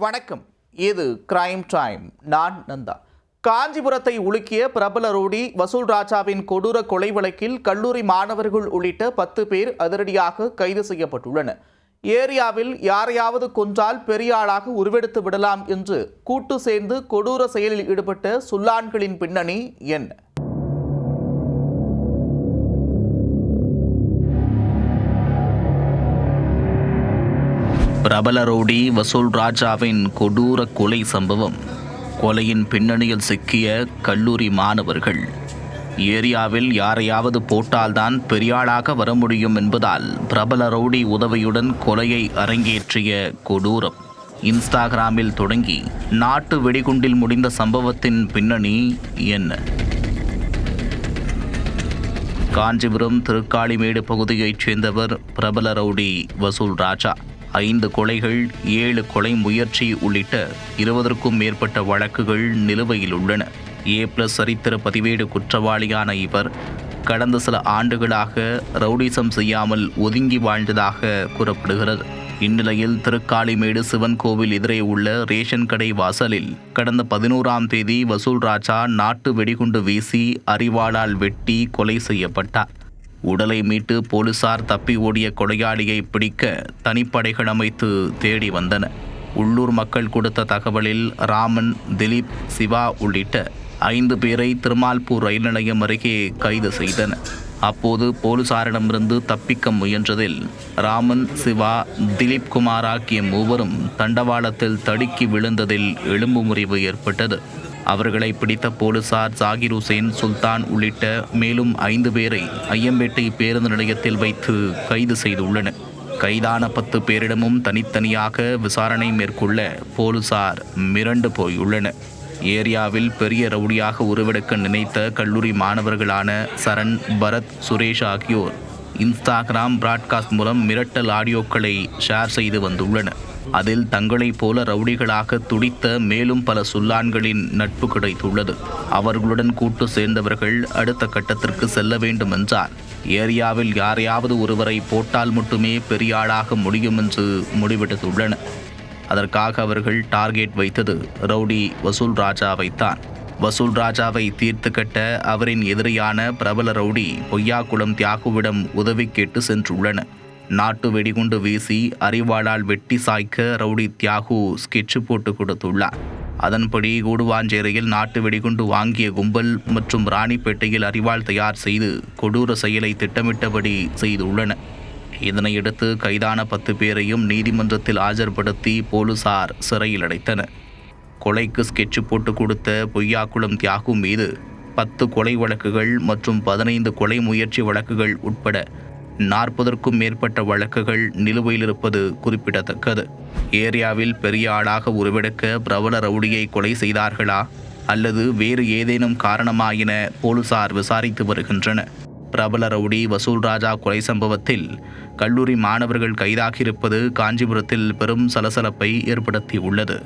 வணக்கம். இது crime time. நான் நந்தா. காஞ்சிபுரத்தை உலுக்கிய பிரபல ரவுடி வசூல் ராஜாவின் கொடூர கொலை வழக்கில் கல்லூரி மாணவர்கள் உள்ளிட்ட 10 பேர் அதிரடியாக கைது செய்யப்பட்டுள்ளனர். ஏரியாவில் யாரையாவது கொன்றால் பெரிய ஆளாக உருவெடுத்து விடலாம் என்று கூட்டு சேர்ந்து கொடூர செயலில் ஈடுபட்ட சுல்லான்களின் பின்னணி என்ன? பிரபல ரவுடி வசூல் ராஜாவின் கொடூர கொலை சம்பவம். கொலையின் பின்னணியில் சிக்கிய கல்லூரி மாணவர்கள். ஏரியாவில் யாரையாவது போட்டால்தான் பெரியாளாக வர முடியும் என்பதால் பிரபல ரவுடி உதவியுடன் கொலையை அரங்கேற்றிய கொடூரம். இன்ஸ்டாகிராமில் தொடங்கி நாட்டு வெடிகுண்டில் முடிந்த சம்பவத்தின் பின்னணி என்ன? காஞ்சிபுரம் திருக்காளிமேடு பகுதியைச் சேர்ந்தவர் பிரபல ரவுடி வசூல் ராஜா. 5 கொலைகள், 7 கொலை முயற்சி உள்ளிட்ட 20க்கும் மேற்பட்ட வழக்குகள் நிலுவையில் உள்ளன. A+ சரித்திர பதிவேடு குற்றவாளியான இவர் கடந்த சில ஆண்டுகளாக ரவுடிசம் செய்யாமல் ஒதுங்கி வாழ்ந்ததாக கூறப்படுகிறது. இந்நிலையில் திருக்காளிமேடு சிவன் கோவில் எதிரே உள்ள ரேஷன் கடை வாசலில் கடந்த 11ஆம் தேதி வசூல் ராஜா நாட்டு வெடிகுண்டு வீசி அரிவாளால் வெட்டி கொலை செய்யப்பட்டார். உடலை மீட்டு போலீசார் தப்பி ஓடிய கொலையாளியை பிடிக்க தனிப்படைகள் அமைத்து தேடி வந்தனர். உள்ளூர் மக்கள் கொடுத்த தகவலில் ராமன், திலீப், சிவா உள்ளிட்ட 5 பேரை திருமால்பூர் ரயில் நிலையம் அருகே கைது செய்தனர். அப்போது போலீசாரிடமிருந்து தப்பிக்க முயன்றதில் ராமன், சிவா, திலீப் குமார் ஆகிய மூவரும் தண்டவாளத்தில் தடுக்கி விழுந்ததில் எலும்பு முறிவு ஏற்பட்டது. அவர்களை பிடித்த போலீசார் ஜாகிர் ஹுசேன், சுல்தான் உள்ளிட்ட மேலும் 5 பேரை ஐயம்பேட்டை பேருந்து நிலையத்தில் வைத்து கைது செய்துள்ளனர். கைதான 10 பேரிடமும் தனித்தனியாக விசாரணை மேற்கொள்ள போலீசார் மிரண்டு போயுள்ளனர். ஏரியாவில் பெரிய ரவுடியாக உருவெடுக்க நினைத்த கல்லூரி மாணவர்களான சரண், பரத், சுரேஷ் ஆகியோர் இன்ஸ்டாகிராம் பிராட்காஸ்ட் மூலம் மிரட்டல் ஆடியோக்களை ஷேர் செய்து வந்துள்ளனர். அதில் தங்களைப் போல ரவுடிகளாக துடித்த மேலும் பல சுல்லான்களின் நட்பு கிடைத்துள்ளது. அவர்களுடன் கூட்டு சேர்ந்தவர்கள் அடுத்த கட்டத்திற்கு செல்ல வேண்டும் என்றால் ஏரியாவில் யாரையாவது ஒருவரை போட்டால் மட்டுமே பெரிய ஆளாக முடியும் என்று முடிவெடுத்துள்ளனர். அதற்காக அவர்கள் டார்கெட் வைத்தது ரவுடி வசூல் ராஜாவைத்தான். வசூல் ராஜாவை தீர்த்து கட்ட அவரின் எதிரியான பிரபல ரவுடி பொய்யாக்குளம் தியாகுவிடம் உதவி கேட்டு சென்றுள்ளனர். நாட்டு வெடிகுண்டு வீசி அரிவாளால் வெட்டி சாய்க்க ரவுடி தியாகு ஸ்கெட்சு போட்டு கொடுத்துள்ளார். அதன்படி கூடுவாஞ்சேரியில் நாட்டு வெடிகுண்டு வாங்கிய கும்பல் மற்றும் ராணிப்பேட்டையில் அரிவாள் தயார் செய்து கொடூர செயலை திட்டமிட்டபடி செய்துள்ளனர். இதனையடுத்து கைதான 10 பேரையும் நீதிமன்றத்தில் ஆஜர்படுத்தி போலீசார் சிறையில் அடைத்தனர். கொலைக்கு ஸ்கெட்சு போட்டு கொடுத்த பொய்யாக்குளம் தியாகு மீது 10 கொலை வழக்குகள் மற்றும் 15 கொலை முயற்சி வழக்குகள் உட்பட 40க்கும் மேற்பட்ட வழக்குகள் நிலுவையில் இருப்பது குறிப்பிடத்தக்கது. ஏரியாவில் பெரிய ஆளாக உருவெடுக்க பிரபல ரவுடியை கொலை செய்தார்களா அல்லது வேறு ஏதேனும் காரணமா என போலீசார் விசாரித்து வருகின்றனர். பிரபல ரவுடி வசூல் ராஜா கொலை சம்பவத்தில் கல்லூரி மாணவர்கள் கைதாகியிருப்பது காஞ்சிபுரத்தில் பெரும் சலசலப்பை ஏற்படுத்தியுள்ளது.